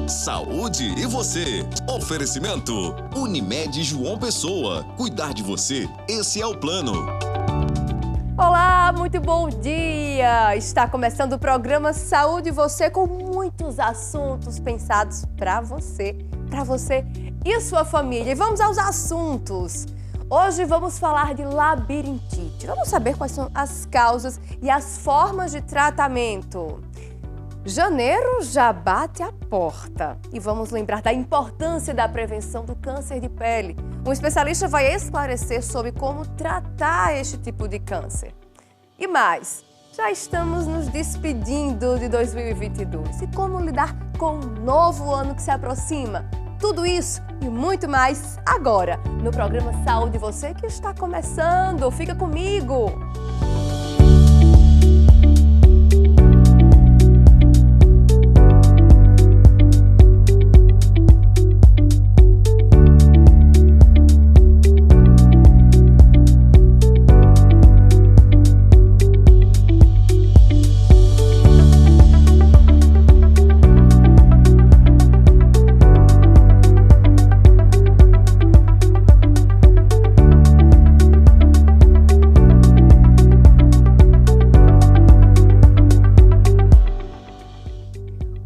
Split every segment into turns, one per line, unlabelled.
Saúde e você. Oferecimento Unimed João Pessoa. Cuidar de você, esse é o plano.
Olá, muito bom dia! Está começando o programa Saúde e Você com muitos assuntos pensados para você e sua família. E vamos aos assuntos. Hoje vamos falar de labirintite. Vamos saber quais são as causas e as formas de tratamento. Janeiro já bate a porta e vamos lembrar da importância da prevenção do câncer de pele. Um especialista vai esclarecer sobre como tratar este tipo de câncer. E mais, já estamos nos despedindo de 2022 e como lidar com o novo ano que se aproxima. Tudo isso e muito mais agora no programa Saúde e Você que está começando. Fica comigo!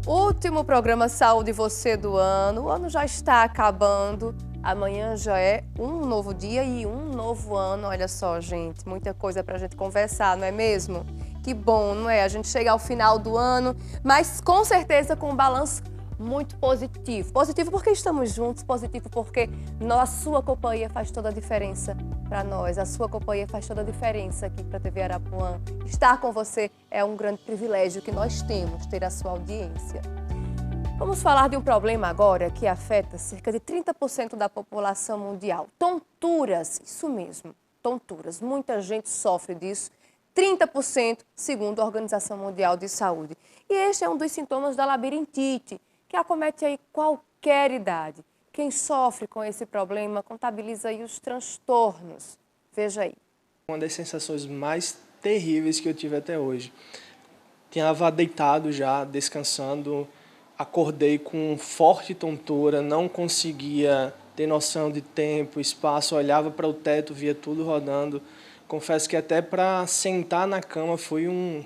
Último programa Saúde e Você do ano. O ano já está acabando. Amanhã já é um novo dia e um novo ano. Olha só, gente, muita coisa pra gente conversar, não é mesmo? Que bom, não é? A gente chega ao final do ano, mas com certeza com um balanço muito positivo. Positivo porque estamos juntos, positivo porque a sua companhia faz toda a diferença para nós. A sua companhia faz toda a diferença aqui para a TV Arapuã. Estar com você é um grande privilégio que nós temos, ter a sua audiência. Vamos falar de um problema agora que afeta cerca de 30% da população mundial. Tonturas, isso mesmo, tonturas. Muita gente sofre disso, 30% segundo a Organização Mundial de Saúde. E este é um dos sintomas da labirintite, que acomete aí qualquer idade. Quem sofre com esse problema contabiliza aí os transtornos. Veja aí.
Uma das sensações mais terríveis que eu tive até hoje. Estava deitado já, descansando, acordei com forte tontura, não conseguia ter noção de tempo, espaço, olhava para o teto, via tudo rodando. Confesso que até para sentar na cama foi um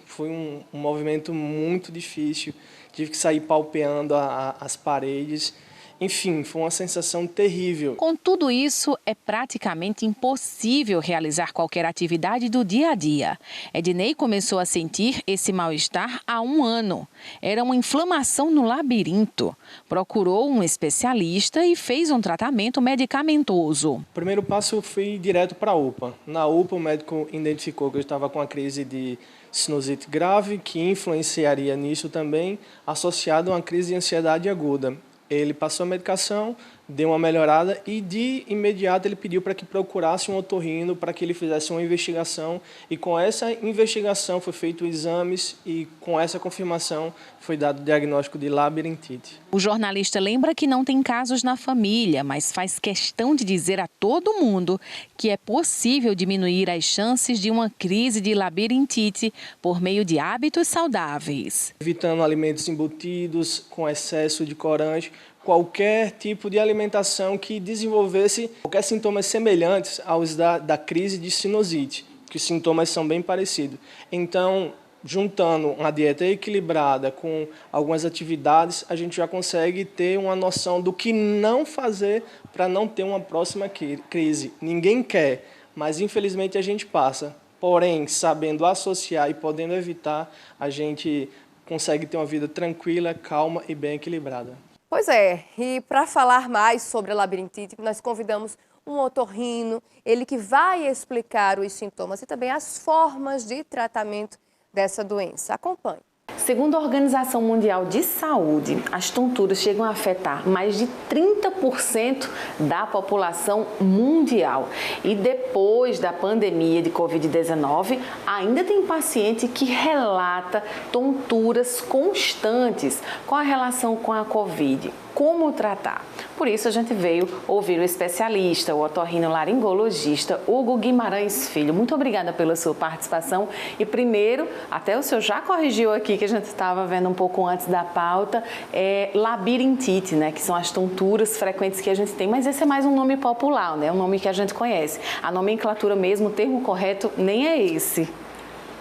movimento muito difícil. Tive que sair palpeando as paredes. Enfim, foi uma sensação terrível.
Com tudo isso, é praticamente impossível realizar qualquer atividade do dia a dia. Ednei começou a sentir esse mal-estar há 1 ano. Era uma inflamação no labirinto. Procurou um especialista e fez um tratamento medicamentoso.
O primeiro passo eu fui direto para a UPA. Na UPA, o médico identificou que eu estava com uma crise de sinusite grave, que influenciaria nisso também, associado a uma crise de ansiedade aguda. Ele passou a medicação, deu uma melhorada e de imediato ele pediu para que procurasse um otorrino para que ele fizesse uma investigação. E com essa investigação foi feito exames e com essa confirmação foi dado o diagnóstico de labirintite.
O jornalista lembra que não tem casos na família, mas faz questão de dizer a todo mundo que é possível diminuir as chances de uma crise de labirintite por meio de hábitos saudáveis.
Evitando alimentos embutidos, com excesso de corante, qualquer tipo de alimentação que desenvolvesse qualquer sintomas semelhantes aos da crise de sinusite, que os sintomas são bem parecidos. Então, juntando uma dieta equilibrada com algumas atividades, a gente já consegue ter uma noção do que não fazer para não ter uma próxima crise. Ninguém quer, mas infelizmente a gente passa. Porém, sabendo associar e podendo evitar, a gente consegue ter uma vida tranquila, calma e bem equilibrada.
Pois é, e para falar mais sobre a labirintite, nós convidamos um otorrino, ele que vai explicar os sintomas e também as formas de tratamento dessa doença. Acompanhe.
Segundo a Organização Mundial de Saúde, as tonturas chegam a afetar mais de 30% da população mundial. E depois da pandemia de Covid-19, ainda tem paciente que relata tonturas constantes com a relação com a Covid. Como tratar? Por isso a gente veio ouvir o especialista, o otorrinolaringologista Hugo Guimarães Filho. Muito obrigada pela sua participação. E primeiro, até o senhor já corrigiu aqui aqui que a gente estava vendo um pouco antes da pauta é labirintite, né? Que são as tonturas frequentes que a gente tem, mas esse é mais um nome popular, né? Um nome que a gente conhece. A nomenclatura mesmo, o termo correto, nem é esse.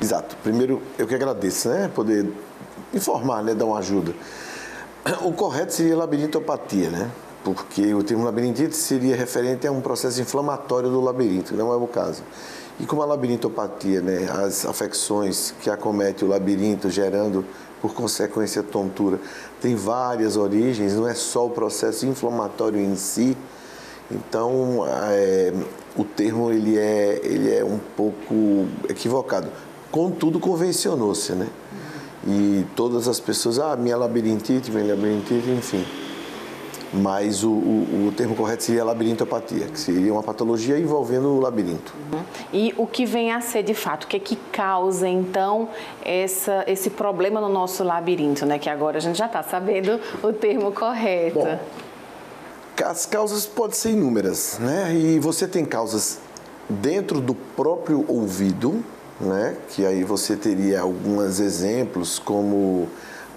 Exato. Primeiro, eu que agradeço, né? Poder informar, né? Dar uma ajuda. O correto seria labirintopatia, né? Porque o termo labirintite seria referente a um processo inflamatório do labirinto, não é o caso. E como a labirintopatia, né, as afecções que acometem o labirinto, gerando, por consequência, tontura, tem várias origens, não é só o processo inflamatório em si. Então, o termo ele é um pouco equivocado. Contudo, convencionou-se, né? E todas as pessoas, minha labirintite, enfim. Mas o termo correto seria labirintopatia, que seria uma patologia envolvendo o labirinto.
E o que vem a ser de fato? O que é que causa, então, esse problema no nosso labirinto, né? Que agora a gente já está sabendo o termo correto.
Bom, as causas podem ser inúmeras, né? E você tem causas dentro do próprio ouvido, né? Que aí você teria alguns exemplos, como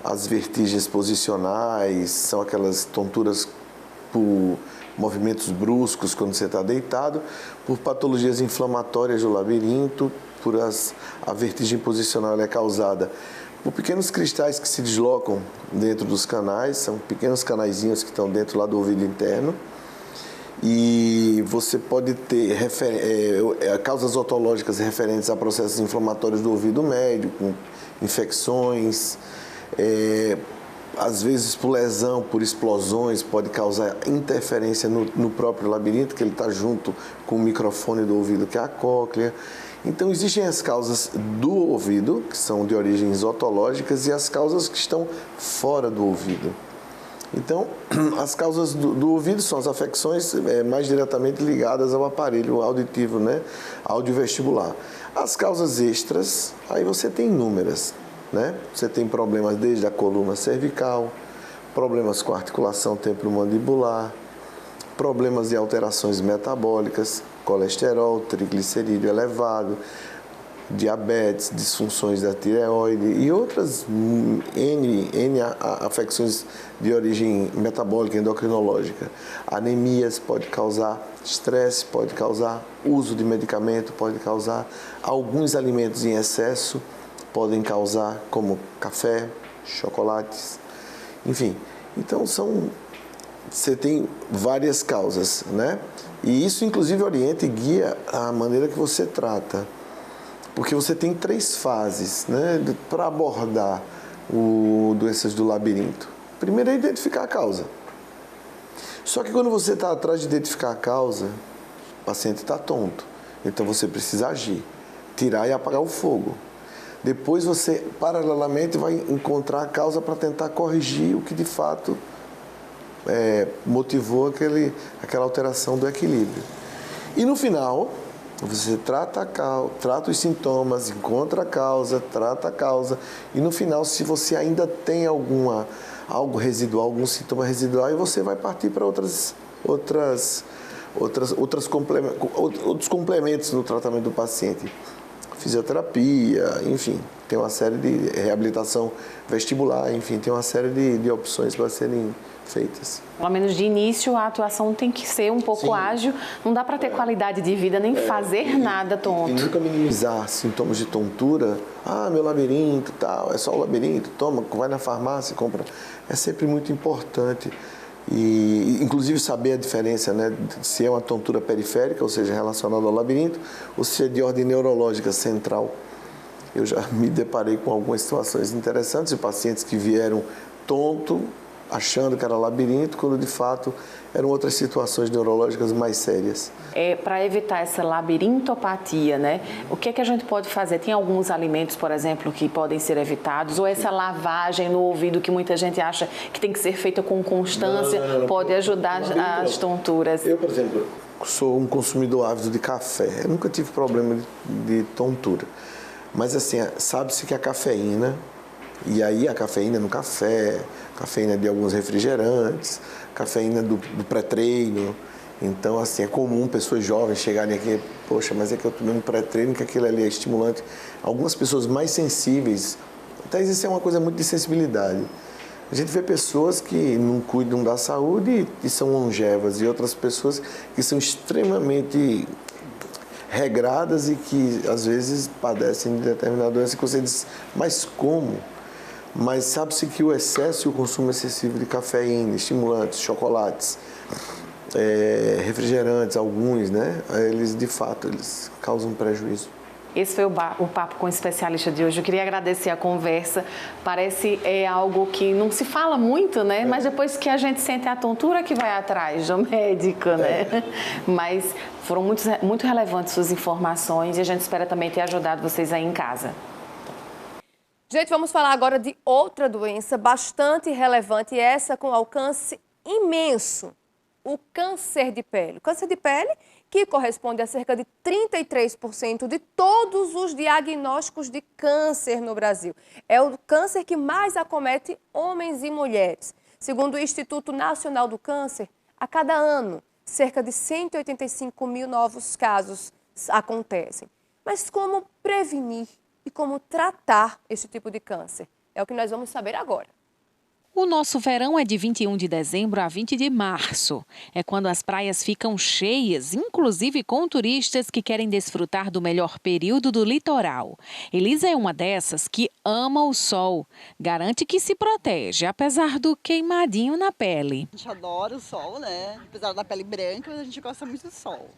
as vertigens posicionais, são aquelas tonturas por movimentos bruscos quando você está deitado, por patologias inflamatórias do labirinto, a vertigem posicional é causada por pequenos cristais que se deslocam dentro dos canais, são pequenos canaizinhos que estão dentro lá do ouvido interno. E você pode ter causas otológicas referentes a processos inflamatórios do ouvido médio, com infecções, às vezes por lesão, por explosões, pode causar interferência no próprio labirinto, que ele está junto com o microfone do ouvido, que é a cóclea. Então, existem as causas do ouvido, que são de origens otológicas, e as causas que estão fora do ouvido. Então, as causas do ouvido são as afecções mais diretamente ligadas ao aparelho auditivo, né? Audiovestibular. As causas extras, aí você tem inúmeras, né? Você tem problemas desde a coluna cervical, problemas com a articulação temporomandibular, problemas de alterações metabólicas, colesterol, triglicerídeo elevado, diabetes, disfunções da tireoide e outras N afecções de origem metabólica, endocrinológica. Anemias pode causar, estresse pode causar, uso de medicamento pode causar, alguns alimentos em excesso podem causar, como café, chocolates, enfim. Então, você tem várias causas, né? E isso, inclusive, orienta e guia a maneira que você trata. Porque você tem 3 fases, né, para abordar doenças do labirinto. Primeiro é identificar a causa. Só que quando você está atrás de identificar a causa, o paciente está tonto. Então você precisa agir, tirar e apagar o fogo. Depois você, paralelamente, vai encontrar a causa para tentar corrigir o que de fato motivou aquela alteração do equilíbrio. E no final, você trata os sintomas, encontra a causa, trata a causa. E no final, se você ainda tem algo residual, algum sintoma residual, aí você vai partir para outros complementos no tratamento do paciente. Fisioterapia, enfim, tem uma série de reabilitação vestibular, enfim, tem uma série de opções para serem feitas.
Pelo menos de início, a atuação tem que ser um pouco ágil, não dá para ter qualidade de vida, nem fazer nada tonto.
E nunca minimizar sintomas de tontura, meu labirinto, tal, é só o labirinto, toma, vai na farmácia, compra. É sempre muito importante. E, inclusive, saber a diferença, né, se é uma tontura periférica, ou seja, relacionada ao labirinto, ou se é de ordem neurológica central. Eu já me deparei com algumas situações interessantes de pacientes que vieram tonto, achando que era labirinto, quando de fato eram outras situações neurológicas mais sérias.
Para evitar essa labirintopatia, né? O que é que a gente pode fazer? Tem alguns alimentos, por exemplo, que podem ser evitados? Ou essa lavagem no ouvido que muita gente acha que tem que ser feita com constância pode ajudar as tonturas?
Eu, por exemplo, sou um consumidor ávido de café. Eu nunca tive problema de tontura. Mas assim, sabe-se que a cafeína, e aí a cafeína no café, cafeína de alguns refrigerantes, cafeína do pré-treino. Então, assim, é comum pessoas jovens chegarem aqui, poxa, mas é que eu tomei um pré-treino, que aquilo ali é estimulante. Algumas pessoas mais sensíveis Thaís, isso é uma coisa muito de sensibilidade. A gente vê pessoas que não cuidam da saúde e são longevas, e outras pessoas que são extremamente regradas e que às vezes padecem de determinada doença que você diz, mas como? Mas sabe-se que o excesso e o consumo excessivo de cafeína, estimulantes, chocolates, refrigerantes, alguns, né? Eles de fato eles causam prejuízo.
Esse foi o papo com o especialista de hoje. Eu queria agradecer a conversa. Parece algo que não se fala muito, né? Mas depois que a gente sente a tontura que vai atrás do médico, né? Mas foram muito relevantes suas informações e a gente espera também ter ajudado vocês aí em casa.
Gente, vamos falar agora de outra doença bastante relevante e essa com alcance imenso. O câncer de pele. O câncer de pele que corresponde a cerca de 33% de todos os diagnósticos de câncer no Brasil. É o câncer que mais acomete homens e mulheres. Segundo o Instituto Nacional do Câncer, a cada ano, cerca de 185 mil novos casos acontecem. Mas como prevenir e como tratar esse tipo de câncer? É o que nós vamos saber agora.
O nosso verão é de 21 de dezembro a 20 de março. É quando as praias ficam cheias, inclusive com turistas que querem desfrutar do melhor período do litoral. Elisa é uma dessas que ama o sol. Garante que se protege, apesar do queimadinho na pele.
A gente adora o sol, né? Apesar da pele branca, a gente gosta muito do sol.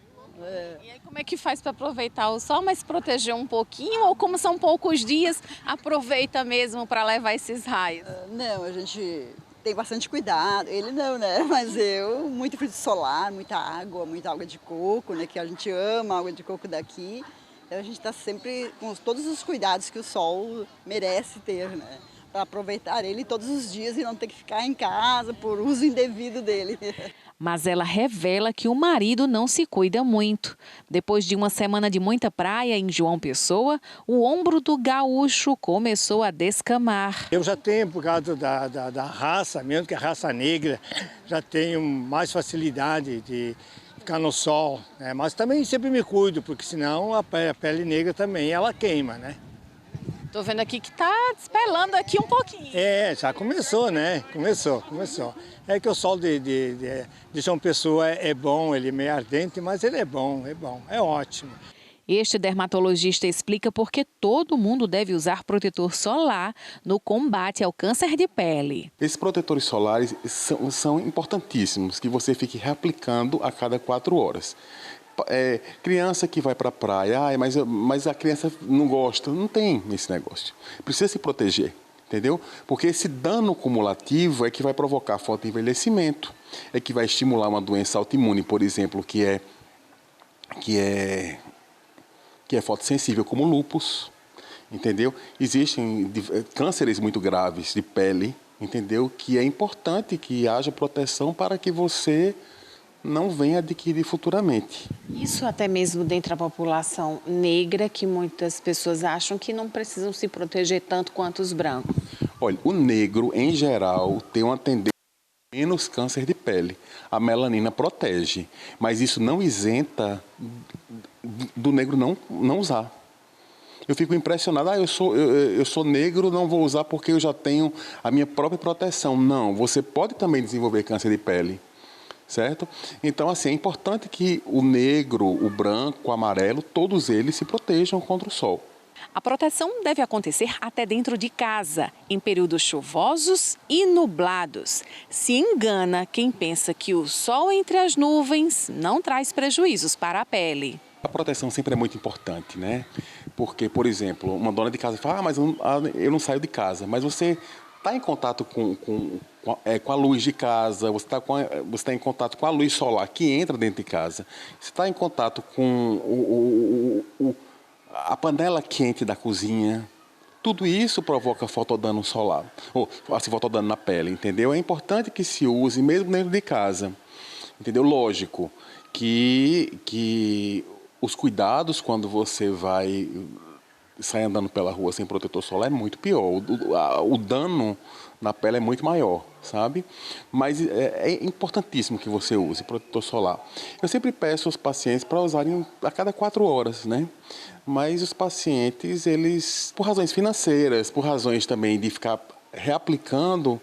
E aí como é que faz para aproveitar o sol, mas proteger um pouquinho? Ou como são poucos dias, aproveita mesmo para levar esses raios?
Não, a gente tem bastante cuidado. Ele não, né? Mas eu, muito filtro solar, muita água de coco, né? Que a gente ama a água de coco daqui. Então a gente está sempre com todos os cuidados que o sol merece ter, né? Para aproveitar ele todos os dias e não ter que ficar em casa por uso indevido dele.
Mas ela revela que o marido não se cuida muito. Depois de uma semana de muita praia em João Pessoa, o ombro do gaúcho começou a descamar.
Eu já tenho, por causa da raça, mesmo que a raça negra, já tenho mais facilidade de ficar no sol, né? Mas também sempre me cuido, porque senão a pele negra também, ela queima, né?
Tô vendo aqui que tá despelando aqui um pouquinho.
Já começou, né? Começou. É que o sol de João Pessoa é bom, ele é meio ardente, mas ele é bom, é ótimo.
Este dermatologista explica por que todo mundo deve usar protetor solar no combate ao câncer de pele.
Esses protetores solares são importantíssimos, que você fique reaplicando a cada 4 horas. Criança que vai para a praia, mas a criança não gosta, não tem esse negócio. Precisa se proteger, entendeu? Porque esse dano cumulativo é que vai provocar fotoenvelhecimento, é que vai estimular uma doença autoimune, por exemplo, que é fotossensível, como lúpus, entendeu? Existem cânceres muito graves de pele, entendeu? Que é importante que haja proteção para que você não venha adquirir futuramente.
Isso até mesmo dentro da população negra, que muitas pessoas acham que não precisam se proteger tanto quanto os brancos.
Olha, o negro, em geral, tem uma tendência a menos câncer de pele. A melanina protege, mas isso não isenta do negro não usar. Eu fico impressionado, eu sou negro, não vou usar porque eu já tenho a minha própria proteção. Não, você pode também desenvolver câncer de pele. Certo? Então, assim, é importante que o negro, o branco, o amarelo, todos eles se protejam contra o sol.
A proteção deve acontecer até dentro de casa, em períodos chuvosos e nublados. Se engana quem pensa que o sol entre as nuvens não traz prejuízos para a pele.
A proteção sempre é muito importante, né? Porque, por exemplo, uma dona de casa fala, mas eu não saio de casa, mas você está em contato com a luz de casa, você está em contato com a luz solar que entra dentro de casa, você está em contato com a panela quente da cozinha. Tudo isso provoca fotodano solar, ou assim, fotodano na pele, entendeu? É importante que se use mesmo dentro de casa, entendeu? Lógico que os cuidados quando você sai andando pela rua sem protetor solar é muito pior. O dano na pele é muito maior, sabe? Mas é importantíssimo que você use protetor solar. Eu sempre peço aos pacientes para usarem a cada 4 horas, né? Mas os pacientes, eles, por razões financeiras, por razões também de ficar reaplicando,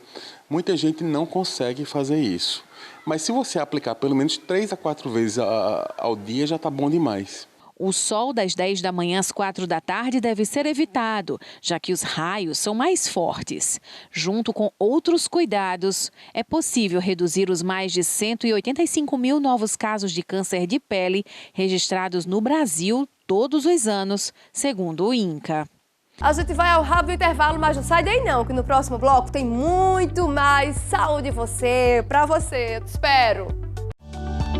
muita gente não consegue fazer isso. Mas se você aplicar pelo menos 3 a 4 vezes ao dia, já está bom demais.
O sol das 10 da manhã às 4 da tarde deve ser evitado, já que os raios são mais fortes. Junto com outros cuidados, é possível reduzir os mais de 185 mil novos casos de câncer de pele registrados no Brasil todos os anos, segundo o INCA.
A gente vai ao rápido intervalo, mas não sai daí não, que no próximo bloco tem muito mais saúde pra você. Eu te espero.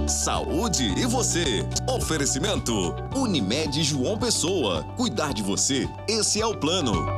Saúde e você. Oferecimento Unimed João Pessoa. Cuidar de você, esse é o plano.